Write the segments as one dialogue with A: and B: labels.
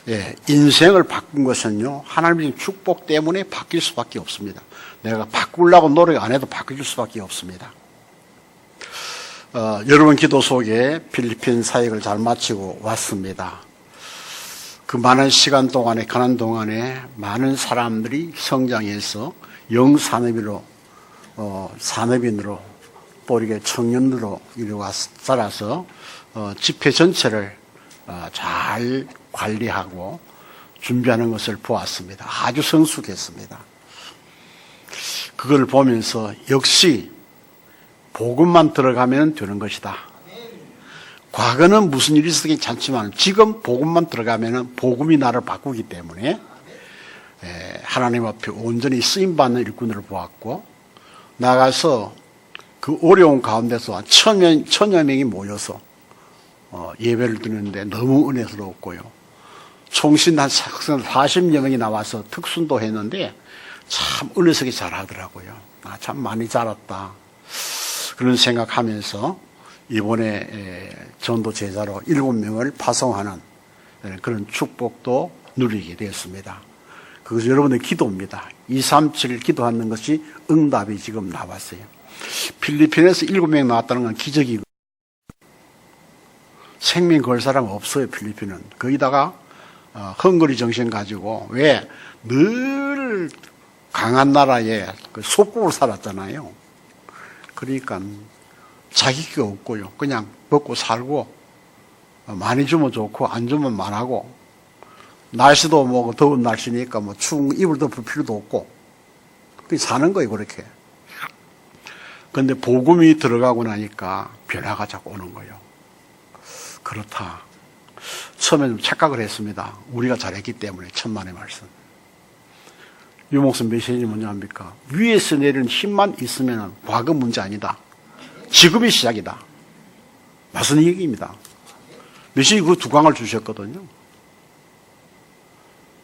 A: 예, 인생을 바꾼 것은요, 하나님의 축복 때문에 바뀔 수밖에 없습니다. 내가 바꾸려고 노력 안 해도 바뀔 수밖에 없습니다. 여러분 기도 속에 필리핀 사역을 잘 마치고 왔습니다. 그 많은 시간 동안에, 가는 동안에 많은 사람들이 성장해서 영산업인으로, 산업인으로, 또 이렇게 청년으로 이루어 살아서, 집회 전체를 잘 관리하고 준비하는 것을 보았습니다. 아주 성숙했습니다. 그걸 보면서 역시 복음만 들어가면 되는 것이다. 과거는 무슨 일이 있었긴 괜찮지만 지금 복음만 들어가면 복음이 나를 바꾸기 때문에 하나님 앞에 온전히 쓰임받는 일꾼을 보았고, 나가서 그 어려운 가운데서 천여 명이 모여서 예배를 드리는데 너무 은혜스러웠고요. 총신 한 40여 명이 나와서 특순도 했는데 참 은혜스럽게 잘하더라고요. 참 많이 자랐다. 그런 생각하면서 이번에 전도 제자로 7명을 파송하는 그런 축복도 누리게 되었습니다. 그것이 여러분의 기도입니다. 237 기도하는 것이 응답이 지금 나왔어요. 필리핀에서 7명 나왔다는 건 기적이고, 생명 걸 사람 없어요. 필리핀은 거기다가 헝거리 정신 가지고, 왜 늘 강한 나라에 그 속국으로 살았잖아요. 그러니까 자기가 없고요, 그냥 먹고 살고, 많이 주면 좋고 안 주면 만하고, 날씨도 뭐 더운 날씨니까 뭐 추운 이불 덮을 필요도 없고, 그냥 사는 거예요. 그렇게. 그런데 복음이 들어가고 나니까 변화가 자꾸 오는 거예요. 그렇다. 처음에 좀 착각을 했습니다. 우리가 잘했기 때문에. 천만의 말씀. 유목선 메시지 뭐냐 합니까? 위에서 내리는 힘만 있으면 과거 문제 아니다. 지금이 시작이다. 무슨 얘기입니다. 메시지 그 두 강을 주셨거든요.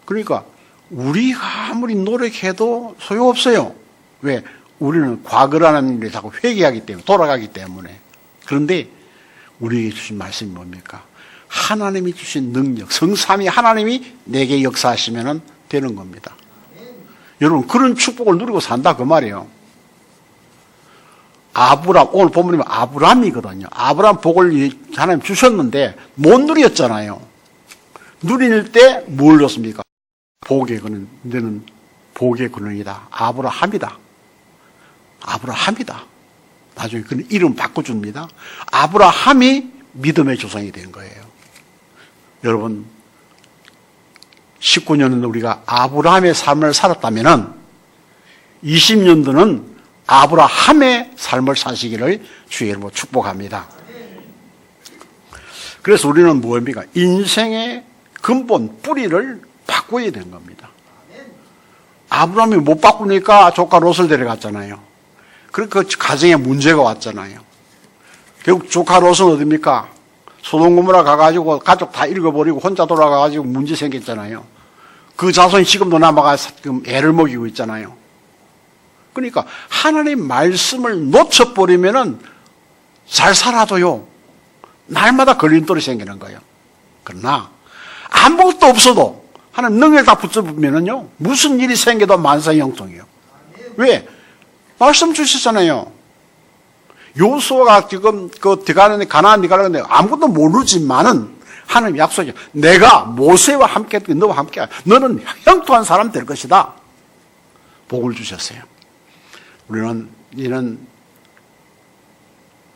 A: 그러니까 우리가 아무리 노력해도 소용없어요. 왜? 우리는 과거라는 일에 자꾸 회귀하기 때문에, 돌아가기 때문에. 그런데 우리에게 주신 말씀이 뭡니까? 하나님이 주신 능력, 성삼위 하나님이 내게 역사하시면 되는 겁니다. 여러분, 그런 축복을 누리고 산다 그 말이에요. 오늘 본문이면 아브라함이거든요. 아브라함 복을 하나님 주셨는데 못 누렸잖아요. 누릴 때 뭘 줬습니까? 복의 근원, 너는 복의 근원이다. 아브라함이다. 나중에 그 이름 바꿔줍니다. 아브라함이 믿음의 조상이 된 거예요. 여러분, 19년은 우리가 아브라함의 삶을 살았다면 20년도는 아브라함의 삶을 사시기를 주의 이름으로 축복합니다. 그래서 우리는 뭡니까? 인생의 근본, 뿌리를 바꿔야 되는 겁니다. 아브라함이 못 바꾸니까 조카 롯을 데려갔잖아요. 그러니까 가정에 문제가 왔잖아요. 결국 조카 롯은 어딥니까? 소돔 고모라 가가지고 가족 다 잃어버리고 혼자 돌아가가지고 문제 생겼잖아요. 그 자손이 지금도 남아가서 애를 먹이고 있잖아요. 그러니까 하나님 말씀을 놓쳐버리면은 잘 살아도요, 날마다 걸림돌이 생기는 거예요. 그러나 아무것도 없어도 하나님 능력 다 붙여보면은요, 무슨 일이 생겨도 만사형통이에요. 왜? 말씀 주시잖아요. 요수아가 지금 들어가는데, 가나안 들어가는데 아무것도 모르지만은 하나님 약속이죠. 내가 모세와 함께, 너와 함께, 너는 형통한 사람 될 것이다. 복을 주셨어요. 우리는 이런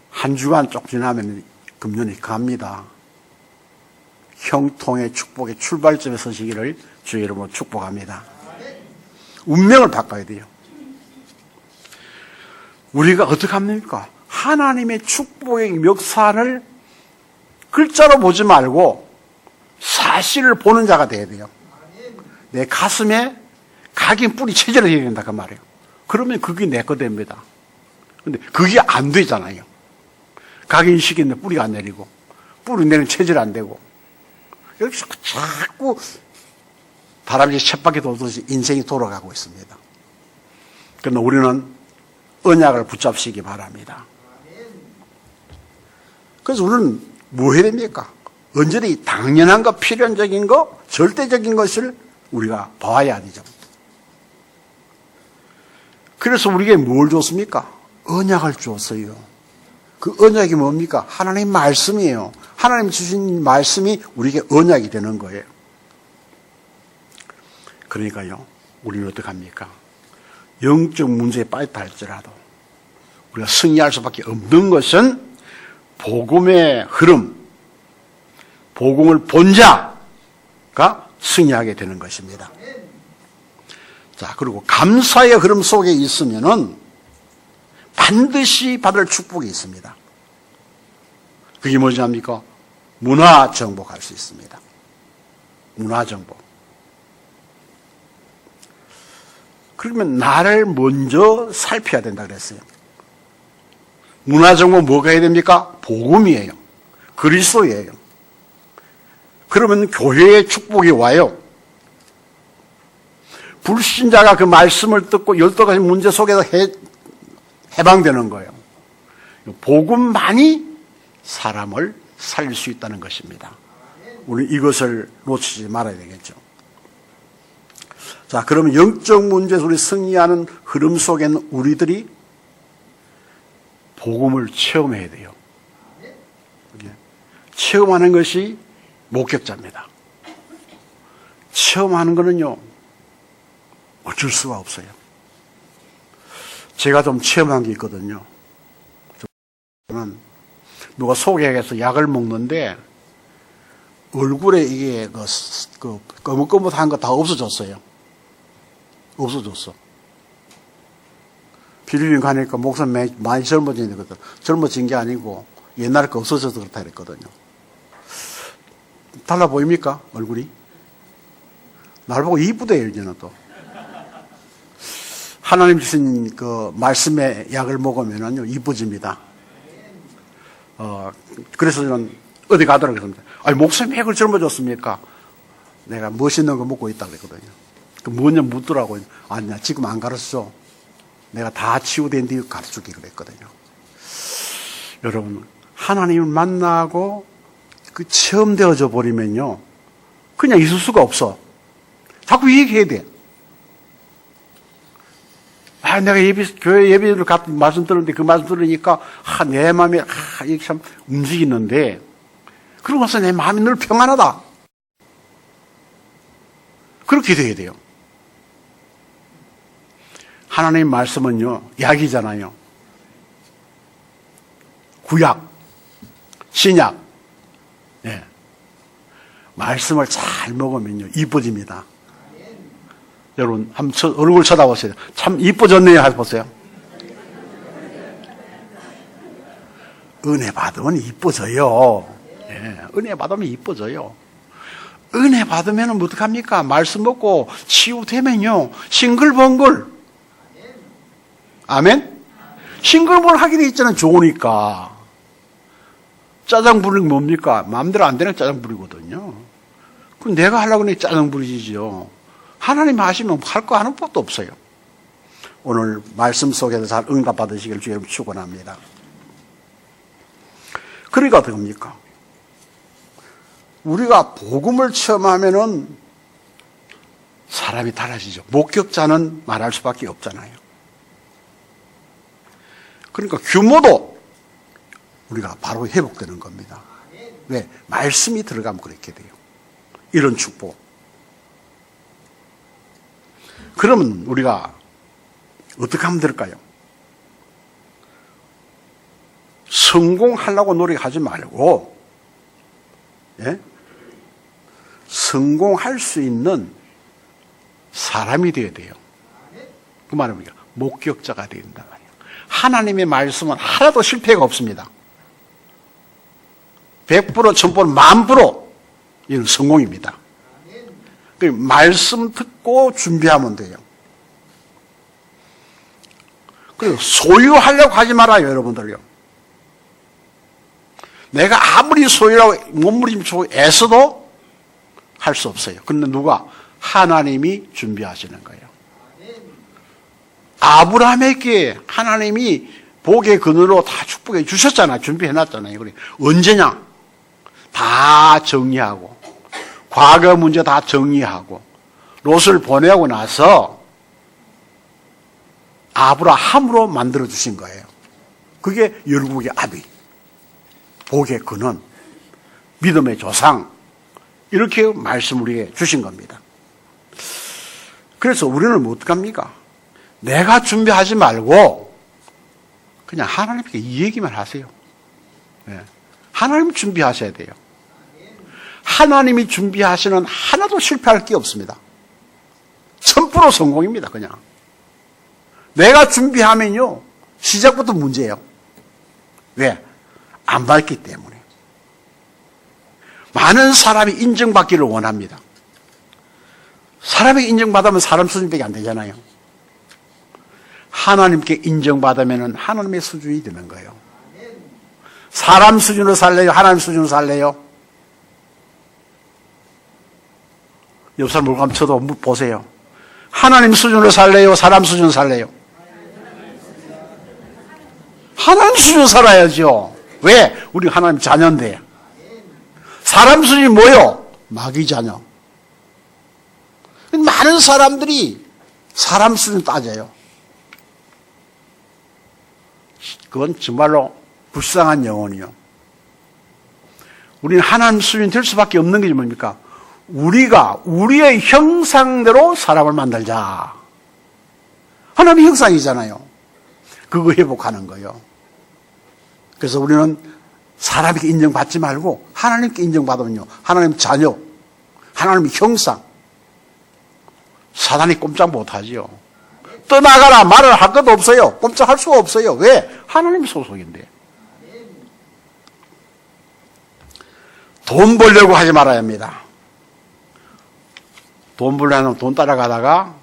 A: 한 주간 쭉 지나면 금년이 갑니다. 형통의 축복의 출발점에 서시기를 주의 이름으로 축복합니다. 운명을 바꿔야 돼요. 우리가 어떻게 합니까? 하나님의 축복의 역사를 글자로 보지 말고 사실을 보는 자가 돼야 돼요. 내 가슴에 각인 뿌리 체질을 해야 된다 그 말이에요. 그러면 그게 내 거 됩니다. 근데 그게 안 되잖아요. 각인시키는데 뿌리가 안 내리고, 뿌리 내리는 체질 안 되고, 이렇게 자꾸 다람쥐 쳇바퀴 돌듯이 인생이 돌아가고 있습니다. 그러나 우리는 언약을 붙잡시기 바랍니다. 그래서 우리는 뭐 해야 됩니까? 언제든지 당연한 것, 필연적인 것, 절대적인 것을 우리가 봐야 되죠. 그래서 우리에게 뭘 줬습니까? 언약을 줬어요. 그 언약이 뭡니까? 하나님 말씀이에요. 하나님 주신 말씀이 우리에게 언약이 되는 거예요. 그러니까요, 우리는 어떡합니까? 영적 문제에 빠졌다 할지라도 우리가 승리할 수밖에 없는 것은 복음의 흐름, 복음을 본 자가 승리하게 되는 것입니다. 자, 그리고 감사의 흐름 속에 있으면은 반드시 받을 축복이 있습니다. 그게 뭐지 합니까? 문화 정복할 수 있습니다. 문화 정복. 그러면 나를 먼저 살펴야 된다 그랬어요. 문화 정복 뭐가 해야 됩니까? 복음이에요. 그리스도예요. 그러면 교회의 축복이 와요. 불신자가 그 말씀을 듣고 12가지 문제 속에서 해방되는 거예요. 복음만이 사람을 살릴 수 있다는 것입니다. 우리 이것을 놓치지 말아야 되겠죠. 자, 그러면 영적 문제에서 우리 승리하는 흐름 속에는 우리들이 복음을 체험해야 돼요. 체험하는 것이 목격자입니다. 체험하는 거는요, 어쩔 수가 없어요. 제가 좀 체험한 게 있거든요. 누가 소개해서 약을 먹는데 얼굴에 이게 거뭇거뭇한 거 다 없어졌어요. 없어졌어. 필리핀 가니까 목소리 많이 젊어지거든. 젊어진 게 아니고 옛날에 거 없어져서 그렇다 그랬거든요. 달라 보입니까? 얼굴이? 날 보고 이쁘대요, 이제는 또. 하나님 주신 그 말씀의 약을 먹으면은요, 이뻐집니다. 그래서 저는 어디 가더라고요. 그랬습니다. 아니, 목소리 왜 그렇게 젊어졌습니까? 내가 멋있는 거 먹고 있다 그랬거든요. 그 뭐냐 묻더라고요. 아니야, 지금 안 가르쳐. 내가 다 치유된 뒤에 가르치기 그랬거든요. 여러분, 하나님을 만나고 그 체험되어져 버리면요, 그냥 있을 수가 없어. 자꾸 얘기해야 돼. 아, 내가 교회 예배를 갔다 말씀 들었는데 그 말씀 들으니까, 내 마음이, 이게 참 움직이는데, 그러고 나서 내 마음이 늘 평안하다. 그렇게 돼야 돼요. 하나님 말씀은요, 약이잖아요. 구약, 신약. 예. 말씀을 잘 먹으면요, 이뻐집니다. 여러분, 한번 얼굴 쳐다보세요. 참 이뻐졌네요. 해보세요. 은혜 받으면 이뻐져요. 예, 은혜 받으면 이뻐져요. 은혜 받으면 어떡합니까? 말씀 먹고 치유되면요, 싱글벙글. 아멘? 싱글벙글 하게 돼 있잖아요. 좋으니까. 짜장 부리는 게 뭡니까? 마음대로 안 되는 짜장 부리거든요. 그럼 내가 하려고 하니 짜장 부리지죠. 하나님 하시면 할 거 하는 법도 없어요. 오늘 말씀 속에서 잘 응답 받으시길 주님 축원합니다. 그러니까 어떻게 합니까? 우리가 복음을 체험하면은 사람이 달라지죠. 목격자는 말할 수밖에 없잖아요. 그러니까 규모도 우리가 바로 회복되는 겁니다. 왜? 말씀이 들어가면 그렇게 돼요. 이런 축복. 그러면 우리가 어떻게 하면 될까요? 성공하려고 노력하지 말고, 예? 성공할 수 있는 사람이 되어야 돼요. 그 말은 뭐냐? 목격자가 되어야 된단 말이에요. 하나님의 말씀은 하나도 실패가 없습니다. 100%, 1000%, 10,000% 이건 성공입니다. 말씀 듣고 준비하면 돼요. 그리고 소유하려고 하지 말아요, 여러분들요. 내가 아무리 소유라고 몸부림치고 애써도 할 수 없어요. 그런데 누가? 하나님이 준비하시는 거예요. 아브라함에게 하나님이 복의 근원으로 다 축복해 주셨잖아요. 준비해놨잖아요. 그래. 언제냐? 다 정리하고 과거 문제 다 정리하고 롯을 보내고 나서 아브라함으로 만들어 주신 거예요. 그게 열국의 아비, 복의 근원, 믿음의 조상, 이렇게 말씀을 우리에게 주신 겁니다. 그래서 우리는 어떡합니까? 내가 준비하지 말고 그냥 하나님께 이 얘기만 하세요. 네. 하나님 준비하셔야 돼요. 하나님이 준비하시는 하나도 실패할 게 없습니다. 1000% 성공입니다. 그냥. 내가 준비하면요, 시작부터 문제예요. 왜? 안 받기 때문에. 많은 사람이 인정받기를 원합니다. 사람에게 인정받으면 사람 수준밖에 안 되잖아요. 하나님께 인정받으면 하나님의 수준이 되는 거예요. 사람 수준으로 살래요? 하나님 수준으로 살래요? 옆 사람 물고 한번 쳐도 보세요. 하나님 수준으로 살래요? 사람 수준으로 살래요? 하나님 수준으로 살아야죠. 왜? 우리 하나님 자녀인데. 사람 수준이 뭐요? 마귀 자녀. 많은 사람들이 사람 수준 따져요. 그건 정말로 불쌍한 영혼이요. 우리는 하나님 수준이 될 수밖에 없는 게 뭡니까? 우리가 우리의 형상대로 사람을 만들자. 하나님의 형상이잖아요. 그거 회복하는 거예요. 그래서 우리는 사람에게 인정받지 말고 하나님께 인정받으면요, 하나님 자녀, 하나님의 형상, 사단이 꼼짝 못하지요. 떠나가라 말을 할 것도 없어요. 꼼짝할 수가 없어요. 왜? 하나님 소속인데. 돈 벌려고 하지 말아야 합니다. 돈 벌려면 돈 따라가다가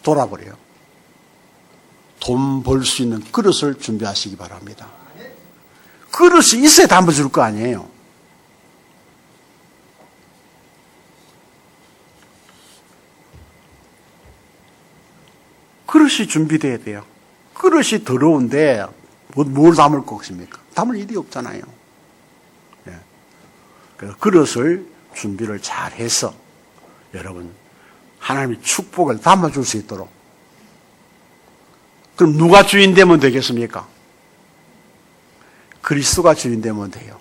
A: 돌아버려요. 돈 벌 수 있는 그릇을 준비하시기 바랍니다. 그릇이 있어야 담아줄 거 아니에요. 그릇이 준비돼야 돼요. 그릇이 더러운데 뭘 담을 것입니까? 담을 일이 없잖아요. 예. 그래서 그릇을 준비를 잘 해서 여러분 하나님의 축복을 담아줄 수 있도록. 그럼 누가 주인 되면 되겠습니까? 그리스도가 주인 되면 돼요.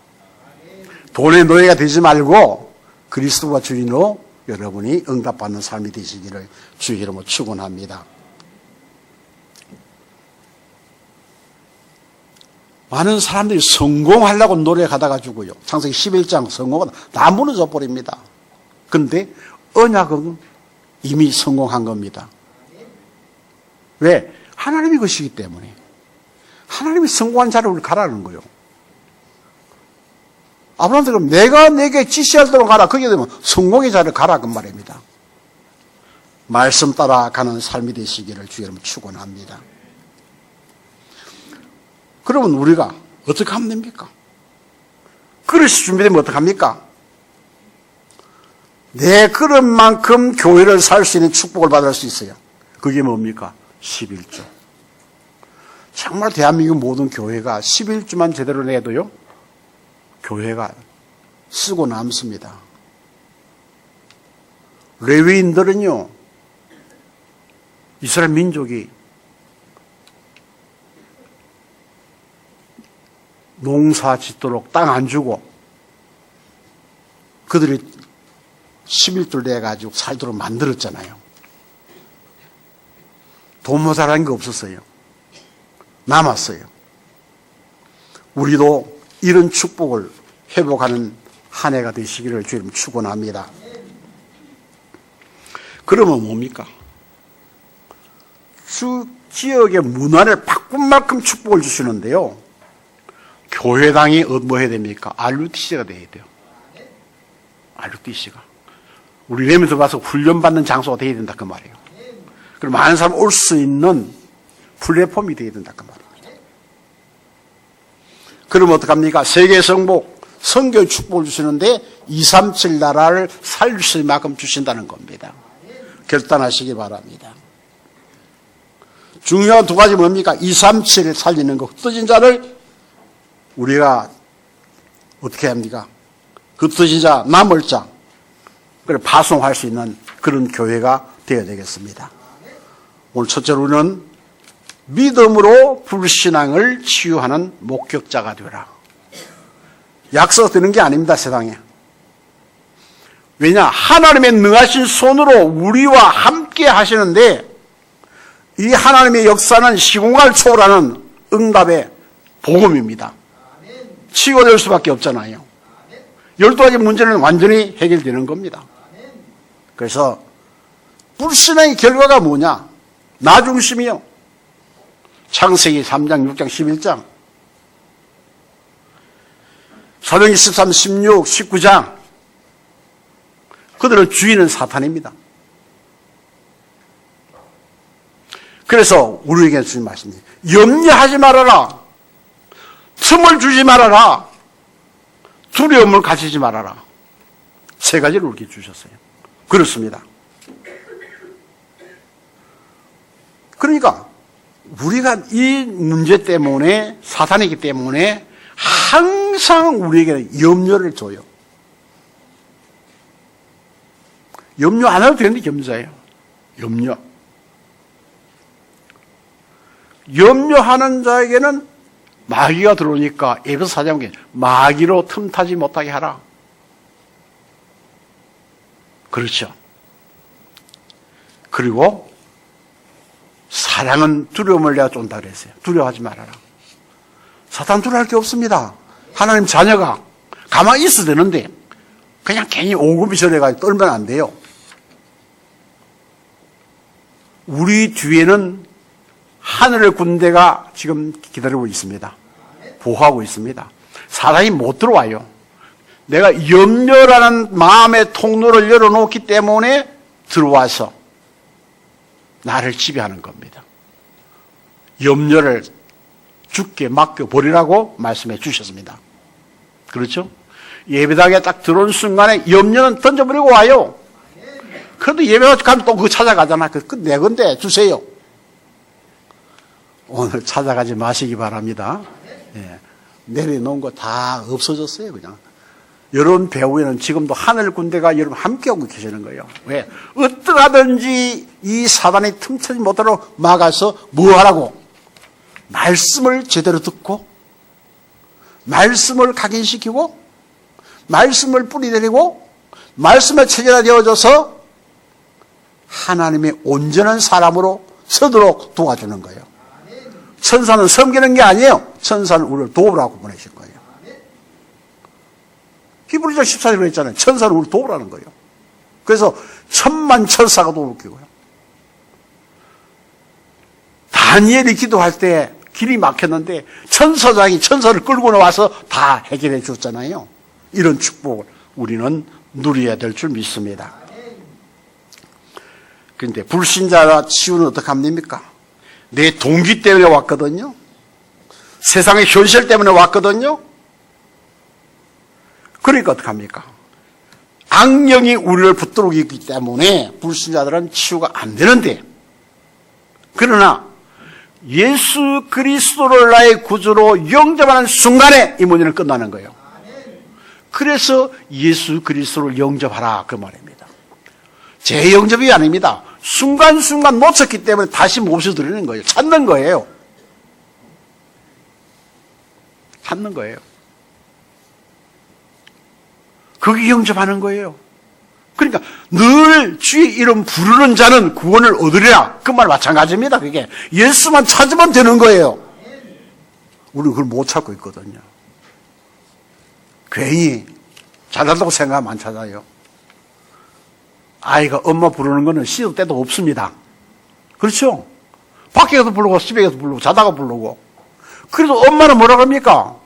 A: 돈의 노예가 되지 말고 그리스도가 주인으로 여러분이 응답받는 삶이 되시기를 주의 이름으로 축원합니다. 많은 사람들이 성공하려고 노력하다가지고요, 창세기 11장 성공은 다 무너져 버립니다. 그런데 언약은 이미 성공한 겁니다. 왜? 하나님이 것이기 때문에. 하나님이 성공한 자를 가라는 거예요. 아브라함한테 그럼 내가 내게 지시할 대로 가라. 그게 되면 성공의 자를 가라 그 말입니다. 말씀 따라 가는 삶이 되시기를 주의 이름으로 축원합니다. 그러면 우리가 어떻게 하면 됩니까? 그릇이 준비되면 어떻게 합니까? 내 그릇만큼 교회를 살 수 있는 축복을 받을 수 있어요. 그게 뭡니까? 11조. 정말 대한민국 모든 교회가 11조만 제대로 내도요, 교회가 쓰고 남습니다. 레위인들은요, 이스라엘 민족이 농사 짓도록 땅 안 주고 그들이 11조를 내가지고 살도록 만들었잖아요. 돈 모자란 게 없었어요. 남았어요. 우리도 이런 축복을 회복하는 한 해가 되시기를 주님 축원합니다. 그러면 뭡니까? 지역의 문화를 바꾼 만큼 축복을 주시는데요, 교회당이 뭐 해야 됩니까? RUTC가 돼야 돼요. RUTC가. 우리 레미도 가서 훈련받는 장소가 돼야 된다 그 말이에요. 그리고 많은 사람 올 수 있는 플랫폼이 돼야 된다 그 말입니다. 그러면 어떡합니까? 세계 성복, 선교의 축복을 주시는데 237 나라를 살릴 수 있을 만큼 주신다는 겁니다. 결단하시기 바랍니다. 중요한 두 가지 뭡니까? 237을 살리는 거. 흩어진 자를 우리가 어떻게 합니까? 흩어진 자, 남을 자, 그걸 파송할 수 있는 그런 교회가 되어야 되겠습니다. 오늘 첫째로 우리는 믿음으로 불신앙을 치유하는 목격자가 되라. 약속 드는 게 아닙니다, 세상에. 왜냐? 하나님의 능하신 손으로 우리와 함께 하시는데 이 하나님의 역사는 시공간을 초월하는 응답의 복음입니다. 치유될 수밖에 없잖아요. 12가지 문제는 완전히 해결되는 겁니다. 그래서 불신앙의 결과가 뭐냐? 나 중심이요. 창세기 3장, 6장, 11장, 사도행전 13, 16, 19장. 그들은 주인은 사탄입니다. 그래서 우리에게 주신 말씀입니다. 염려하지 말아라. 틈을 주지 말아라. 두려움을 가지지 말아라. 세 가지를 우리에게 주셨어요. 그렇습니다. 그러니까 우리가 이 문제 때문에, 사탄이기 때문에 항상 우리에게는 염려를 줘요. 염려 안 해도 되는데 염려예요. 염려. 염려하는 자에게는 마귀가 들어오니까 에베소 4장에 마귀로 틈타지 못하게 하라. 그렇죠. 그리고 사랑은 두려움을 내가 쫀다 그랬어요. 두려워하지 말아라. 사탄 두려워할 게 없습니다. 하나님 자녀가 가만히 있어도 되는데 그냥 괜히 오금이설해가지고 떨면 안 돼요. 우리 뒤에는 하늘의 군대가 지금 기다리고 있습니다. 보호하고 있습니다. 사탄이 못 들어와요. 내가 염려라는 마음의 통로를 열어놓기 때문에 들어와서 나를 지배하는 겁니다. 염려를 죽게 맡겨버리라고 말씀해 주셨습니다. 그렇죠? 예배당에 딱 들어온 순간에 염려는 던져버리고 와요. 그래도 예배 가면 또 그거 찾아가잖아. 그 내 건데 주세요. 오늘 찾아가지 마시기 바랍니다. 예. 내려놓은 거 다 없어졌어요, 그냥. 여러분 배후에는 지금도 하늘 군대가 여러분 함께하고 계시는 거예요. 왜? 어떠하든지 이 사단이 틈타지 못하도록 막아서 뭐 하라고? 말씀을 제대로 듣고, 말씀을 각인시키고, 말씀을 뿌리내리고, 말씀에 체계화되어져서 하나님의 온전한 사람으로 서도록 도와주는 거예요. 천사는 섬기는 게 아니에요. 천사는 우리를 도우라고 보내신 거예요. 히브리서 14절에 그랬잖아요. 천사는 우리를 도우라는 거예요. 그래서 천만 천사가 도우고요. 다니엘이 기도할 때 길이 막혔는데 천사장이 천사를 끌고 나와서 다 해결해 줬잖아요. 이런 축복을 우리는 누려야 될 줄 믿습니다. 그런데 불신자가 치유는 어떻게 하면 됩니까? 내 동기 때문에 왔거든요. 세상의 현실 때문에 왔거든요. 그러니까 어떡합니까? 악령이 우리를 붙들고 있기 때문에 불신자들은 치유가 안 되는데, 그러나 예수 그리스도를 나의 구주로 영접하는 순간에 이 문제는 끝나는 거예요. 그래서 예수 그리스도를 영접하라 그 말입니다. 재영접이 아닙니다. 순간순간 놓쳤기 때문에 다시 모셔드리는 거예요. 찾는 거예요. 찾는 거예요. 그게 영접하는 거예요. 그러니까 늘 주의 이름 부르는 자는 구원을 얻으리라. 그 말 마찬가지입니다. 그게 예수만 찾으면 되는 거예요. 우리는 그걸 못 찾고 있거든요. 괜히 잘한다고 생각하면 안 찾아요. 아이가 엄마 부르는 거는 시도 때도 없습니다. 그렇죠? 밖에서 부르고 집에서 부르고 자다가 부르고. 그래도 엄마는 뭐라고 합니까?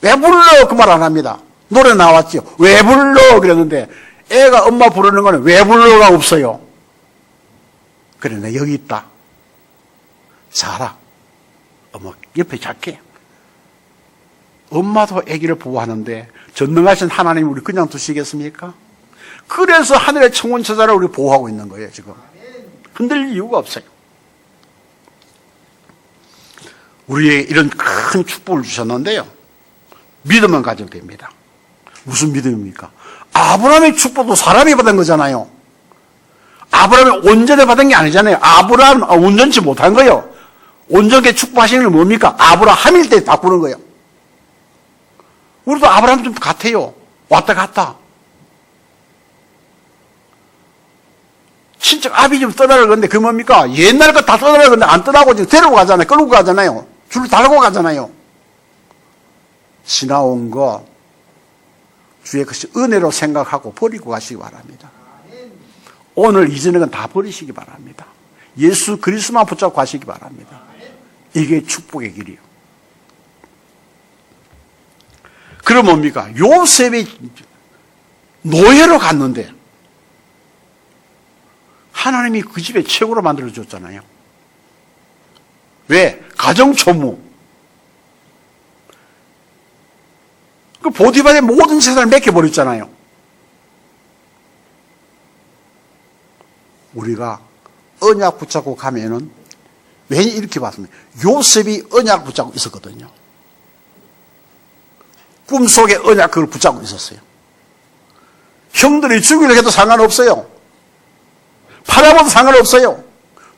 A: 왜 불러? 그 말 안 합니다. 노래 나왔죠. 왜 불러? 그랬는데 애가 엄마 부르는 거는 왜 불러가 없어요. 그래, 내 여기 있다. 자라. 어머, 옆에 작게. 엄마도 아기를 보호하는데 전능하신 하나님 우리 그냥 두시겠습니까? 그래서 하늘의 청원처자를 우리 보호하고 있는 거예요, 지금. 흔들릴 이유가 없어요. 우리에게 이런 큰 축복을 주셨는데요. 믿음은 가져도 됩니다. 무슨 믿음입니까? 아브라함의 축복도 사람이 받은 거잖아요. 아브라함이 온전히 받은 게 아니잖아요. 아브라함은 온전치 못한 거예요. 온전하게 축복하시는 게 뭡니까? 아브라함일 때 바꾸는 거예요. 우리도 아브라함 좀 같아요. 왔다 갔다. 친척 아비 좀 떠나려 그러는데 그게 뭡니까? 옛날 거 다 떠나려 그러는데 안 떠나고 지금 데리고 가잖아요. 끌고 가잖아요. 줄 달고 가잖아요. 지나온 거 주의 것이 은혜로 생각하고 버리고 가시기 바랍니다. 오늘 이전의 건 다 버리시기 바랍니다. 예수 그리스도만 붙잡고 가시기 바랍니다. 이게 축복의 길이에요. 그럼 뭡니까? 요셉이 노예로 갔는데 하나님이 그 집에 최고로 만들어줬잖아요. 왜? 가정초무. 그 보디발의 모든 재산을 맡겨버렸잖아요. 우리가 언약 붙잡고 가면은 괜히 이렇게 봤습니다. 요셉이 언약 붙잡고 있었거든요. 꿈속에 언약 그걸 붙잡고 있었어요. 형들이 죽이려 해도 상관없어요. 팔아봐도 상관없어요.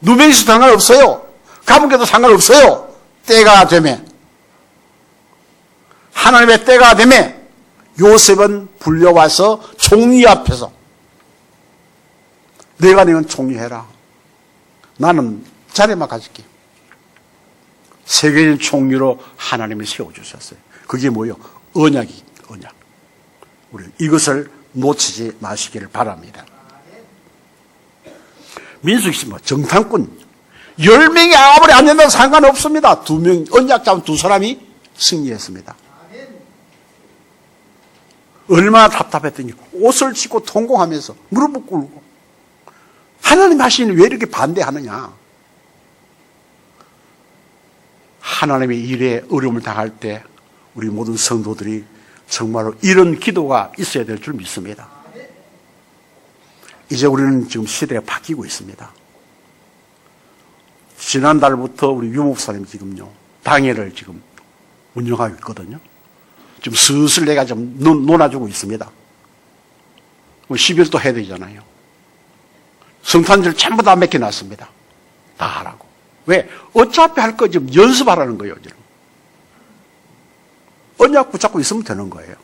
A: 누명이 있어도 상관없어요. 감옥에도 상관없어요. 때가 되면. 하나님의 때가 되면 요셉은 불려와서 총리 앞에서 내가 너는 총리해라. 나는 자리만 가질게. 세계적인 총리로 하나님이 세워주셨어요. 그게 뭐예요? 언약이 언약. 우리 이것을 놓치지 마시기를 바랍니다. 민수기 뭐 정탐꾼 10명이 아무리 안 된다고 상관없습니다. 2명 언약 잡은 2사람이 승리했습니다. 얼마나 답답했더니 옷을 찢고 통곡하면서 무릎을 꿇고 하나님 하시니 왜 이렇게 반대하느냐. 하나님의 일에 어려움을 당할 때 우리 모든 성도들이 정말로 이런 기도가 있어야 될 줄 믿습니다. 이제 우리는 지금 시대가 바뀌고 있습니다. 지난달부터 우리 유목사님 지금요 당회를 지금 운영하고 있거든요. 지금 슬슬 내가 좀 논아주고 있습니다. 10일도 해야 되잖아요. 성탄절 전부 다 맡겨놨습니다. 다 하라고. 왜? 어차피 할 거 지금 연습하라는 거예요. 지금. 언약 붙잡고 있으면 되는 거예요.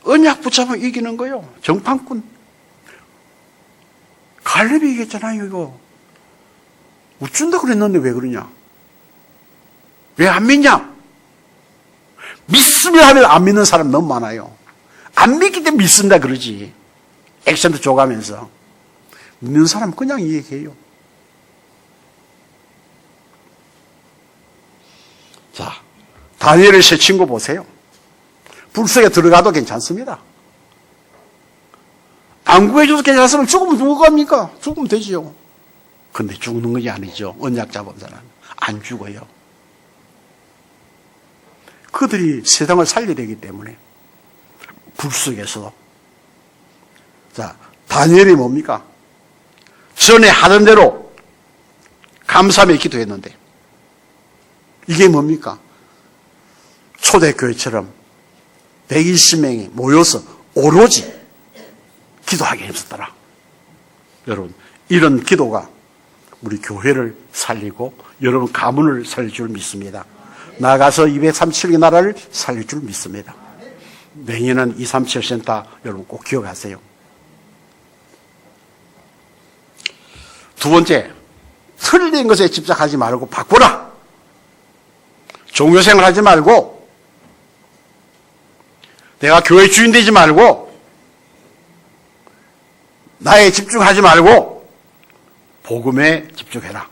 A: 언약 붙잡으면 이기는 거예요. 정판꾼. 갈렙이 이겼잖아요, 이거. 어쩐다 그랬는데 왜 그러냐? 왜 안 믿냐? 믿으면 하면 안 믿는 사람 너무 많아요. 안 믿기 때문에 믿습니다 그러지. 액션도 줘가면서. 믿는 사람 그냥 이해해요. 자, 다니엘의 새 친구 보세요. 불 속에 들어가도 괜찮습니다. 안 구해줘도 괜찮으면 죽으면 누구 갑니까? 죽으면 되지요. 근데 죽는 것이 아니죠. 언약 잡은 사람. 안 죽어요. 그들이 세상을 살려야 되기 때문에 불 속에서. 자, 다니엘이 뭡니까? 전에 하던 대로 감사하며 기도했는데 이게 뭡니까? 초대교회처럼 120명이 모여서 오로지 기도하게 힘썼더라. 여러분, 이런 기도가 우리 교회를 살리고 여러분 가문을 살릴 줄 믿습니다. 나가서 237개 나라를 살릴 줄 믿습니다. 내년은 237센터 여러분 꼭 기억하세요. 두 번째, 틀린 것에 집착하지 말고 바꾸라. 종교생활 하지 말고 내가 교회 주인 되지 말고 나에 집중하지 말고 복음에 집중해라.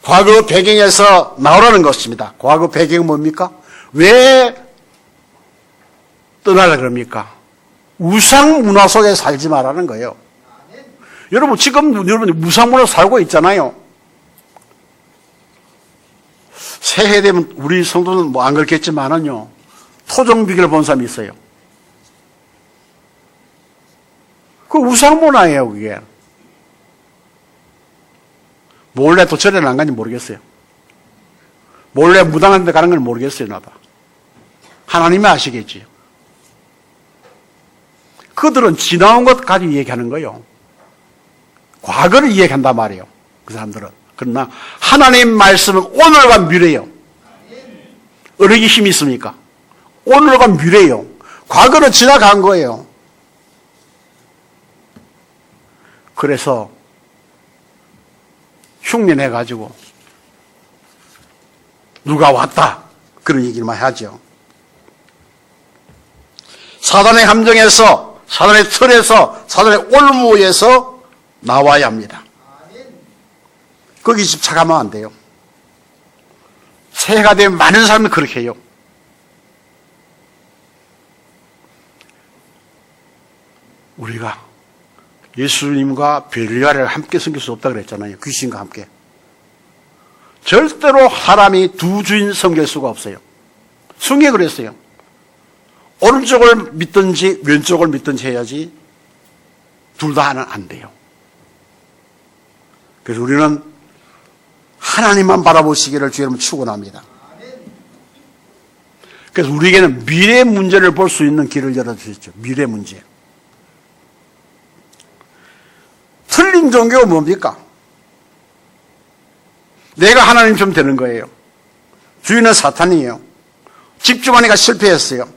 A: 과거 배경에서 나오라는 것입니다. 과거 배경은 뭡니까? 왜 떠나려 그럽니까? 우상 문화 속에 살지 말라는 거예요. 여러분 지금 여러분이 우상 문화 살고 있잖아요. 새해 되면 우리 성도는 뭐 안 그렇겠지만은요. 토종비결 본 사람이 있어요. 그 우상 문화예요, 그게. 몰래 또 절에는 안 가는지 모르겠어요. 몰래 무당한 데 가는 건 모르겠어요, 나도. 하나님이 아시겠지요. 그들은 지나온 것 가지고 얘기하는 거예요. 과거를 이야기한단 말이에요. 그 사람들은. 그러나 하나님 말씀은 오늘과 미래예요. 어느 게 힘이 있습니까? 오늘과 미래예요. 과거는 지나간 거예요. 그래서 흉내내가지고 누가 왔다 그런 얘기를 많이 하죠. 사단의 함정에서, 사단의 틀에서, 사단의 올무에서 나와야 합니다. 거기 집착하면 안 돼요. 새해가 되면 많은 사람이 그렇게 해요. 우리가 예수님과 벨리아를 함께 섬길 수 없다 그랬잖아요. 귀신과 함께. 절대로 사람이 두 주인 섬길 수가 없어요. 성경에 그랬어요. 오른쪽을 믿든지 왼쪽을 믿든지 해야지 둘 다 하면 안 돼요. 그래서 우리는 하나님만 바라보시기를 주님은 축원합니다. 그래서 우리에게는 미래 문제를 볼 수 있는 길을 열어주셨죠. 미래 문제. 틀린 종교가 뭡니까? 내가 하나님처럼 되는 거예요. 주인은 사탄이에요. 집중하니까 실패했어요.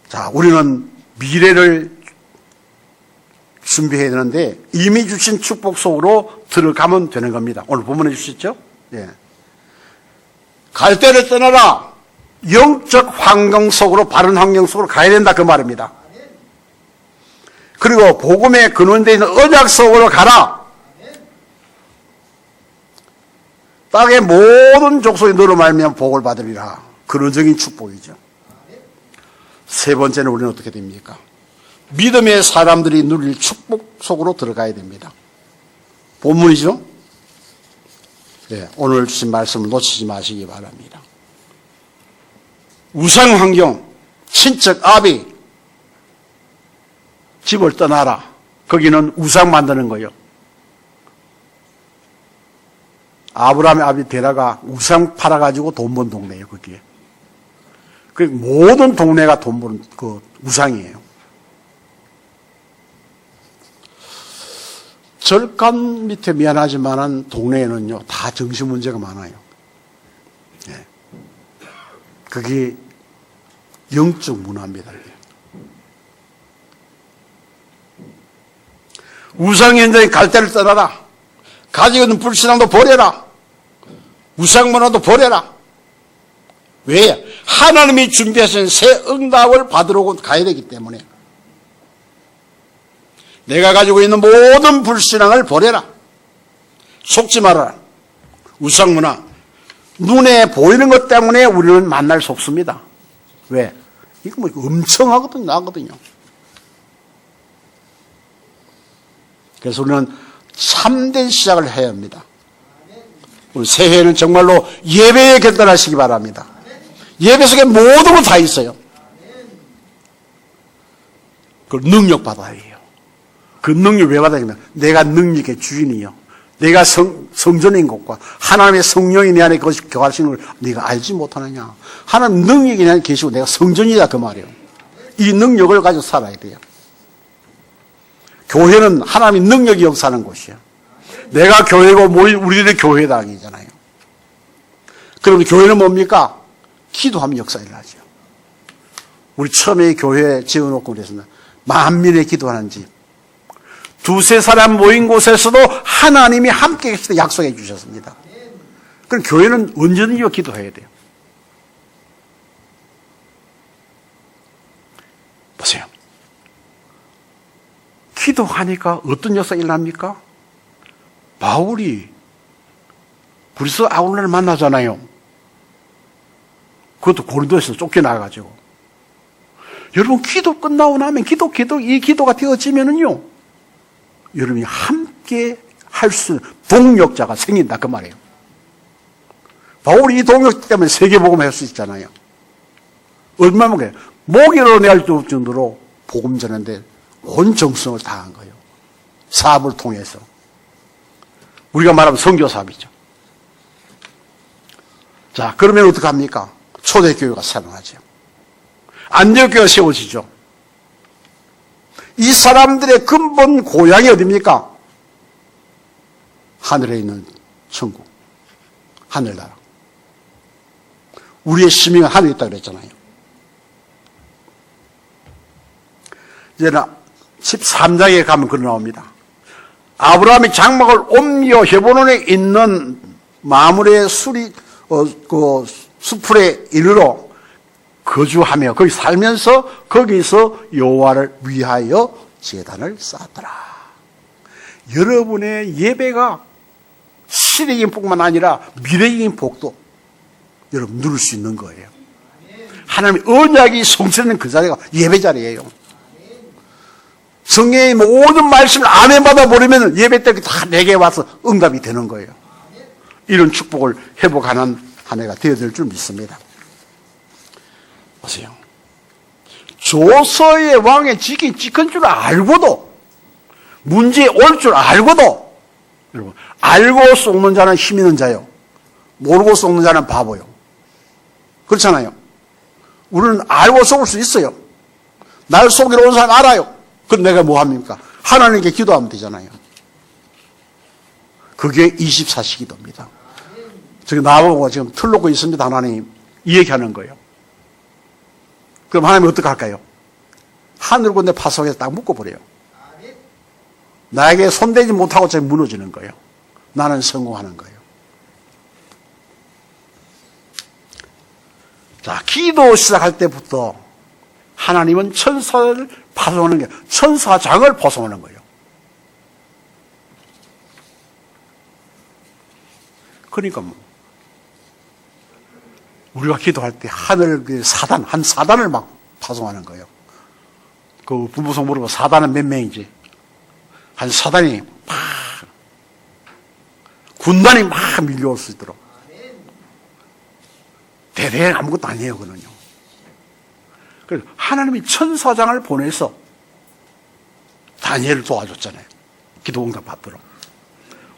A: 자, 우리는 미래를 준비해야 되는데 이미 주신 축복 속으로 들어가면 되는 겁니다. 오늘 본문에 주셨죠? 예. 갈대를 떠나라. 영적 환경 속으로, 바른 환경 속으로 가야 된다 그 말입니다. 그리고 복음의 근원되어 있는 언약 속으로 가라. 땅의 모든 족속이 너로 말미암아 복을 받으리라. 근원적인 축복이죠. 세 번째는 우리는 어떻게 됩니까? 믿음의 사람들이 누릴 축복 속으로 들어가야 됩니다. 본문이죠? 네, 오늘 주신 말씀을 놓치지 마시기 바랍니다. 우상 환경, 친척 아비, 집을 떠나라. 거기는 우상 만드는 거예요. 아브라함의 아비 데라가 우상 팔아가지고 돈 번 동네예요, 거기에. 그 모든 동네가 돈 버는 그 우상이에요. 절간 밑에 미안하지만은 동네에는요 다 정신 문제가 많아요. 네. 그게 영적 문화입니다. 우상 현장에 갈대를 떠나라. 가지고 있는 불신앙도 버려라. 우상 문화도 버려라. 왜? 하나님이 준비하신 새 응답을 받으러 가야 되기 때문에. 내가 가지고 있는 모든 불신앙을 버려라. 속지 말아라. 우상문화. 눈에 보이는 것 때문에 우리는 만날 속습니다. 왜? 이거 뭐 엄청 나거든요. 그래서 우리는 참된 시작을 해야 합니다. 오늘 새해에는 정말로 예배에 결단하시기 바랍니다. 예배 속에 모든 거 다 있어요. 그걸 능력 받아야 해요. 그 능력 왜 받아야 되냐면 내가 능력의 주인이요. 내가 성전인 것과 하나님의 성령이 내 안에 거하시는 걸 네가 알지 못하느냐. 하나님 능력이 내 안에 계시고 내가 성전이다 그 말이에요. 이 능력을 가지고 살아야 돼요. 교회는 하나님의 능력이 역사하는 곳이에요. 내가 교회고 우리들의 교회당이잖아요. 그럼 교회는 뭡니까? 기도하면 역사 일어나죠. 우리 처음에 교회 지어놓고 그랬습니다. 만민의 기도하는 집. 두세 사람 모인 곳에서도 하나님이 함께 계실 때 약속해 주셨습니다. 그럼 교회는 언제든지 기도해야 돼요. 보세요. 기도하니까 어떤 역사가 일어납니까? 바울이 그리스도 아울러를 만나잖아요. 그것도 고린도에서 쫓겨나가지고. 여러분 기도 끝나고 나면 이 기도가 되어지면은요, 여러분이 함께 할 수 있는 동력자가 생긴다 그 말이에요. 바울이 이 동력 때문에 세계복음 할 수 있잖아요. 얼마나 그래요. 목이로 낼 정도로 복음 전하는데 온 정성을 다한 거예요. 사업을 통해서. 우리가 말하면 선교사업이죠. 자, 그러면 어떡합니까? 초대교회가 살아나죠. 안디옥교회가 세워지죠. 이 사람들의 근본 고향이 어디입니까? 하늘에 있는 천국, 하늘나라. 우리의 시민은 하늘에 있다고 그랬잖아요. 이제는 13장에 가면 그러 나옵니다. 아브라함이 장막을 옮겨 헤브론에 있는 마므레 그 수풀에 이르러 거주하며 거기 살면서 거기서 여호와를 위하여 제단을 쌓았더라. 여러분의 예배가 시대적인 복만 아니라 미래적인 복도 여러분 누릴 수 있는 거예요. 하나님의 언약이 성취되는 그 자리가 예배 자리예요. 성경의 모든 말씀을 아멘 받아버리면 예배 때 다 내게 와서 응답이 되는 거예요. 이런 축복을 회복하는 한 해가 되어야 될 줄 믿습니다. 보세요. 조서의 왕의 찍힌 줄 알고도, 문제에 올 줄 알고도, 여러분, 알고 속는 자는 힘 있는 자요. 모르고 속는 자는 바보요. 그렇잖아요. 우리는 알고 속을 수 있어요. 날 속이러 온 사람 알아요. 그럼 내가 뭐 합니까? 하나님께 기도하면 되잖아요. 그게 24시 기도입니다. 지금 나보고 지금 틀 놓고 있습니다. 하나님. 이 얘기하는 거예요. 그럼 하나님은 어떻게 할까요? 하늘 군데 파송해서 딱 묶어버려요. 나에게 손대지 못하고 저기 무너지는 거예요. 나는 성공하는 거예요. 자, 기도 시작할 때부터 하나님은 천사를 파송하는 게 천사장을 파송하는 거예요. 그러니까 뭐 우리가 기도할 때 하늘 한 사단을 막 파송하는 거예요. 그 분부성 물어보면 사단은 몇 명이지? 한 사단이 막 군단이 막 밀려올 수 있도록. 대대는 아무것도 아니에요, 그는요. 그래서 하나님이 천사장을 보내서 다니엘을 도와줬잖아요. 기도 응답 받도록.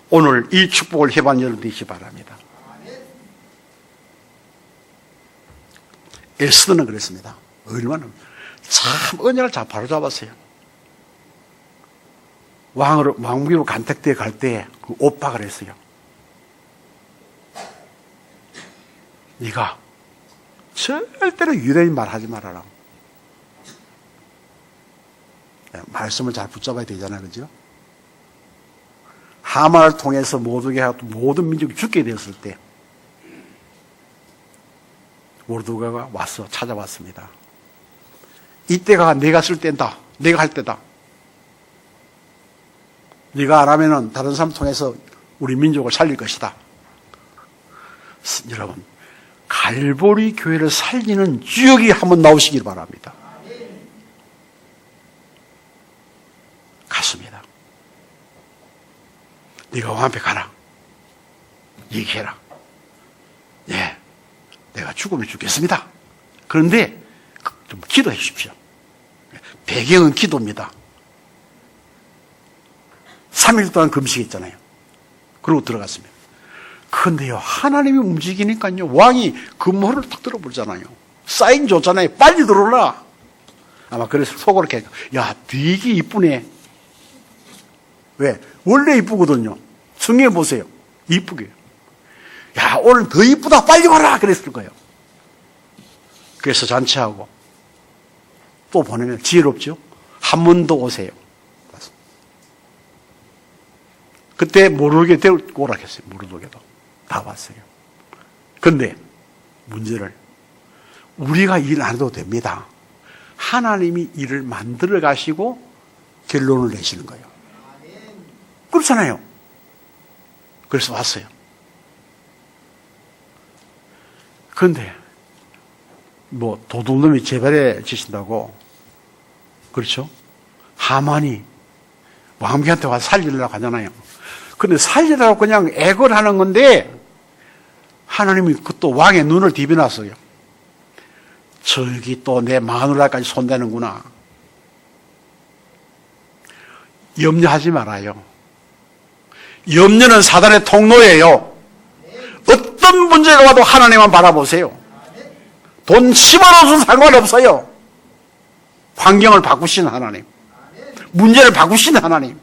A: 오늘 이 축복을 해반 여러분 되시기 바랍니다. 에스더는 그랬습니다. 얼마나 참 언약을 잘 바로잡았어요. 왕비로 간택대에 갈 때 그 오빠가 그랬어요. 네가 절대로 유대인 말하지 말아라. 말씀을 잘 붙잡아야 되잖아요, 그죠? 하만을 통해서 모든 민족이 죽게 되었을 때 모르드가가 와서 찾아왔습니다. 이때가 내가 쓸 때다. 내가 할 때다. 네가 안 하면은 다른 사람 통해서 우리 민족을 살릴 것이다. 여러분, 갈보리 교회를 살리는 주역이 한번 나오시길 바랍니다. 갔습니다. 네가 왕 앞에 가라. 얘기해라. 예, 내가 죽으면 죽겠습니다. 그런데 좀 기도해 주십시오. 배경은 기도입니다. 3일 동안 금식했잖아요. 그러고 들어갔습니다. 그런데요, 하나님이 움직이니까요, 왕이 금호를 탁 들어버리잖아요. 사인 줬잖아요. 빨리 들어오라. 아마 그래서 속으로 이렇게, 야, 되게 이쁘네. 왜? 원래 이쁘거든요. 성경에 보세요. 이쁘게. 야, 오늘 더 이쁘다. 빨리 와라. 그랬을 거예요. 그래서 잔치하고 또 보내면 지혜롭죠? 한 번 더 오세요. 그때 모르게 데리고 오라 했어요. 모르게도. 다 왔어요. 근데 문제를 우리가 일 안 해도 됩니다. 하나님이 일을 만들어 가시고 결론을 내시는 거예요. 그렇잖아요. 그래서 왔어요. 그런데 뭐 도둑놈이 재발에 지신다고, 그렇죠? 하만이 왕비한테 와서 살리려고 하잖아요. 근데 살리려고 그냥 액을 하는 건데 하나님이 또 왕의 눈을 디비놨어요. 저기 또 내 마누라까지 손대는구나. 염려하지 말아요. 염려는 사단의 통로예요. 어떤 문제가 와도 하나님만 바라보세요. 돈 10원 없어도 상관없어요. 환경을 바꾸신 하나님, 문제를 바꾸신 하나님.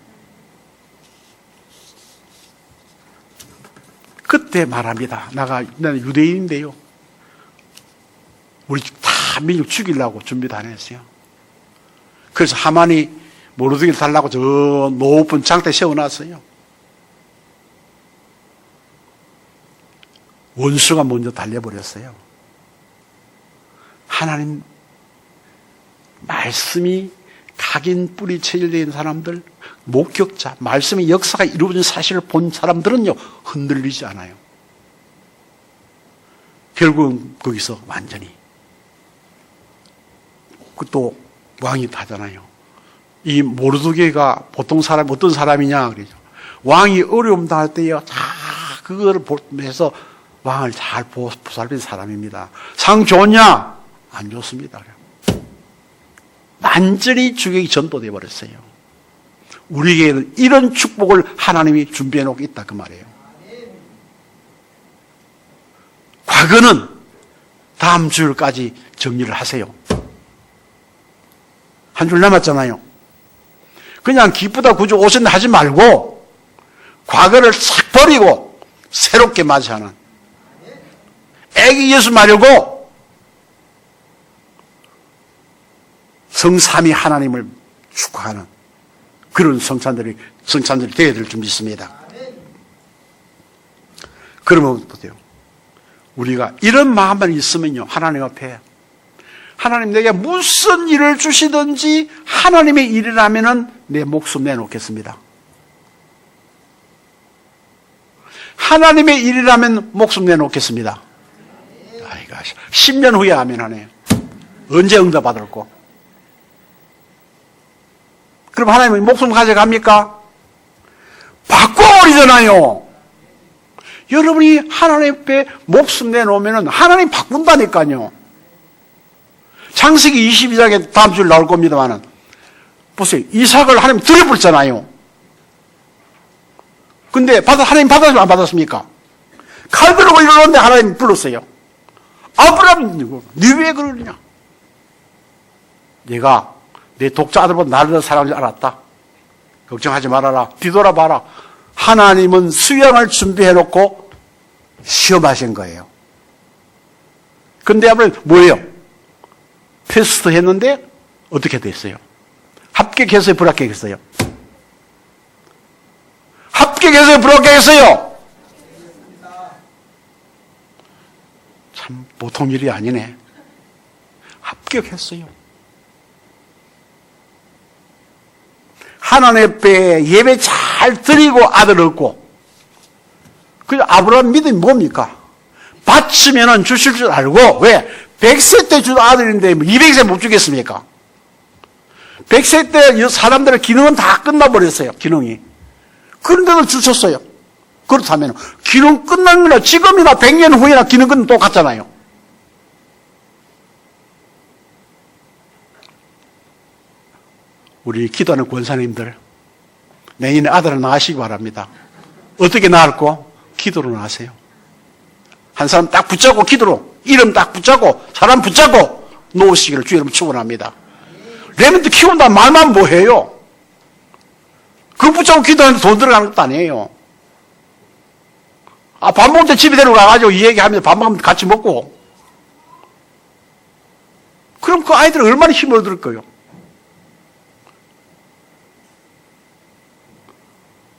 A: 그때 말합니다. 나는 유대인인데요. 우리 다 민족 죽이려고 준비 다 했어요. 그래서 하만이 모르드게를 달라고 저 높은 장대 세워놨어요. 원수가 먼저 달려버렸어요. 하나님 말씀이 각인 뿌리 체질된 사람들, 목격자, 말씀의 역사가 이루어진 사실을 본 사람들은요, 흔들리지 않아요. 결국은 거기서 완전히. 또 왕이 하잖아요. 이 모르드게가 보통 사람, 어떤 사람이냐, 그러죠. 왕이 어려움 당할 때요, 다 그거를 보면서 왕을 잘 보살핀 사람입니다. 상 좋냐? 안 좋습니다. 완전히 주객이 전도되어 버렸어요. 우리에게는 이런 축복을 하나님이 준비해 놓고 있다 그 말이에요. 과거는 다음 주일까지 정리를 하세요. 한 줄 남았잖아요. 그냥 기쁘다 구주 오셨나 하지 말고 과거를 싹 버리고 새롭게 맞이하는 애기 예수 말고 성삼위 하나님을 축하하는 그런 성찬들이 되어야 될 줄 믿습니다. 그러면 보세요. 우리가 이런 마음만 있으면요, 하나님 앞에 하나님 내게 무슨 일을 주시든지 하나님의 일이라면은 내 목숨 내놓겠습니다. 하나님의 일이라면 목숨 내놓겠습니다. 아이고, 10년 후에 아멘 하네요. 언제 응답 받을고? 그럼 하나님이 목숨 가져갑니까? 바꿔버리잖아요. 여러분이 하나님 앞에 목숨 내놓으면 하나님 바꾼다니까요. 창세기 22장에 다음 주에 나올 겁니다만은 보세요. 이삭을 하나님 들여버렸잖아요. 근데 하나님 받았습니까? 안 받았습니까? 칼 들고 이러는데 하나님 불렀어요. 아브라함, 네 왜 그러느냐? 내가 내 독자 아들보다 나를 더 사랑하는 줄 알았다. 걱정하지 말아라. 뒤돌아봐라. 하나님은 수양을 준비해놓고 시험하신 거예요. 근데 아브라함 뭐예요? 테스트 했는데 어떻게 됐어요? 합격했어요? 불합격했어요? 합격했어요? 불합격했어요? 참 보통 일이 아니네. 합격했어요. 하나님 앞에 예배 잘 드리고 아들 얻고. 그 아브라함 믿음이 뭡니까? 바치면은 주실 줄 알고. 왜? 100세 때 준 아들인데 200세 못 주겠습니까? 100세 때 사람들의 기능은 다 끝나버렸어요. 기능이. 그런데도 주셨어요. 그렇다면 기능 끝난 거나 지금이나 100년 후에나 기능 끝은 똑같잖아요. 우리 기도하는 권사님들, 내년에 아들을 낳으시기 바랍니다. 어떻게 낳을까? 기도로 낳으세요. 한 사람 딱 붙잡고 기도로, 이름 딱 붙잡고, 사람 붙잡고 놓으시기를 주의 이름으로 축원합니다. 레몬트 키운다 말만 뭐해요? 그거 붙잡고 기도하는데 돈 들어가는 것도 아니에요. 밥 먹을 때 집에 데려가가지고 이 얘기하면서 밥 먹으면 같이 먹고. 그럼 그 아이들은 얼마나 힘을 얻을 거예요?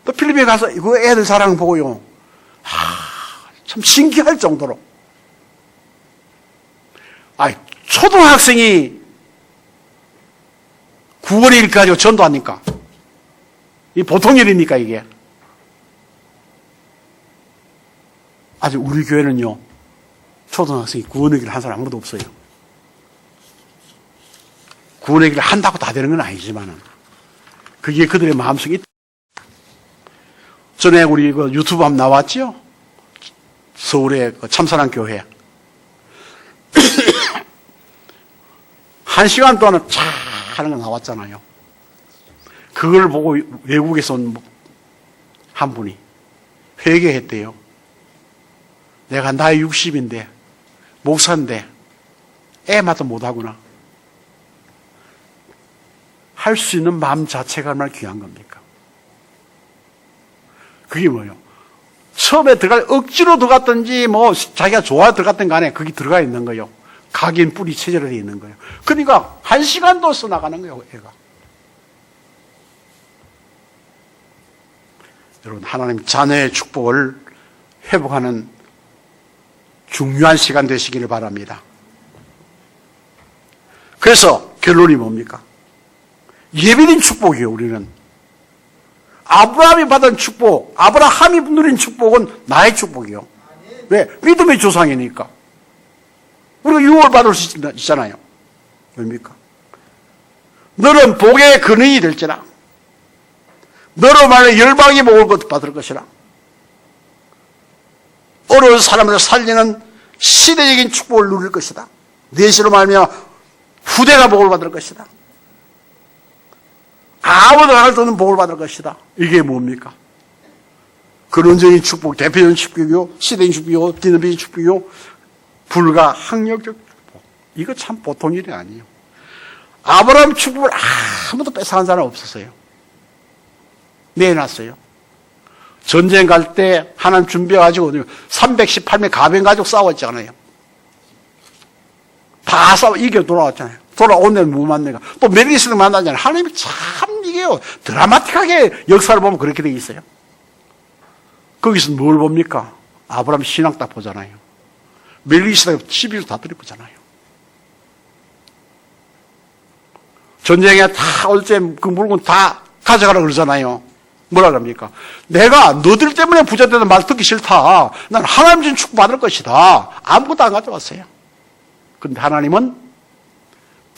A: 또 필리핀에 가서 그 애들 사랑 보고요. 참 신기할 정도로. 초등학생이 9월의 일까지 전도합니까? 이 보통 일입니까, 이게? 아직 우리 교회는요, 초등학생이 구원의 길을 한 사람 아무도 없어요. 구원의 길을 한다고 다 되는 건 아니지만은, 그게 그들의 마음속에 있다. 전에 우리 그 유튜브 한번 나왔죠? 서울의 그 참사랑 교회. 1시간 동안 차 하는 거 나왔잖아요. 그걸 보고 외국에서 온 한 분이 회개했대요. 내가 나이 60인데 목사인데 애마다 못하구나. 할 수 있는 마음 자체가 얼마나 귀한 겁니까? 그게 뭐예요? 처음에 억지로 들어갔든지 자기가 좋아 들어갔든 간에 거기 들어가 있는 거예요. 각인 뿌리 체제로 되어 있는 거예요. 그러니까 1시간도 써나가는 거예요, 애가. 여러분, 하나님 자녀의 축복을 회복하는 중요한 시간 되시기를 바랍니다. 그래서 결론이 뭡니까? 예비된 축복이에요, 우리는. 아브라함이 받은 축복, 아브라함이 누린 축복은 나의 축복이요. 왜? 믿음의 조상이니까. 우리가 유업을 받을 수 있잖아요. 뭡니까? 너는 복의 근원이 될지라. 너로 말해 열방이 복을 받을 것이라. 어려운 사람을 살리는 시대적인 축복을 누릴 것이다. 내시로 말하면 후대가 복을 받을 것이다. 아무도 안 듣는 복을 받을 것이다. 이게 뭡니까? 근원적인 축복, 대표적인 축복이요, 시대적인 축복이요, 디너비적인 축복이요, 불가항력적 축복. 이거 참 보통 일이 아니에요. 아브라함 축복을 아무도 뺏어간 사람 없었어요. 내놨어요. 전쟁 갈 때 하나님 준비해가지고 318명 가병 가지고 싸웠잖아요. 다 싸워 이겨 돌아왔잖아요. 돌아온 데는 못 만나니까 또 메리스를 만나잖아요. 하나님이 참 이게요 드라마틱하게 역사를 보면 그렇게 돼 있어요. 거기서 뭘 봅니까? 아브라함 신앙 딱 보잖아요. 멜리스가 12주 다 들이보잖아요. 전쟁에 다 올 때 그 물건 다 가져가라 그러잖아요. 뭐라 그럽니까? 내가 너들 때문에 부자 되는 말 듣기 싫다. 난 하나님 준 축복 받을 것이다. 아무것도 안 가져왔어요. 그런데 하나님은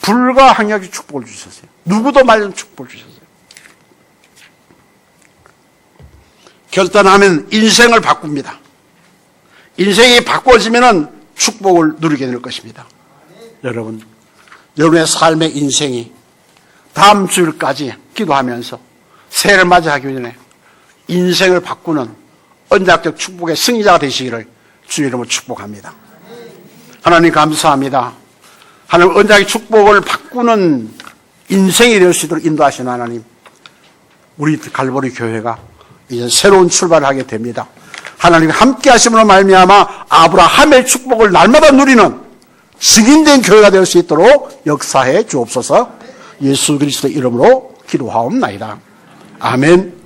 A: 불가항력의 축복을 주셨어요. 누구도 말리는 축복을 주셨어요. 결단하면 인생을 바꿉니다. 인생이 바꿔지면 축복을 누리게 될 것입니다. 여러분, 여러분의 삶의 인생이 다음 주일까지 기도하면서 새해를 맞이하기 전에 인생을 바꾸는 언약적 축복의 승리자가 되시기를 주의 이름으로 축복합니다. 하나님 감사합니다. 하나님 언약의 축복을 바꾸는 인생이 될 수 있도록 인도하시는 하나님, 우리 갈보리 교회가 이제 새로운 출발을 하게 됩니다. 하나님 함께 하심으로 말미암아 아브라함의 축복을 날마다 누리는 증인된 교회가 될 수 있도록 역사해 주옵소서. 예수 그리스도의 이름으로 기도하옵나이다. 아멘.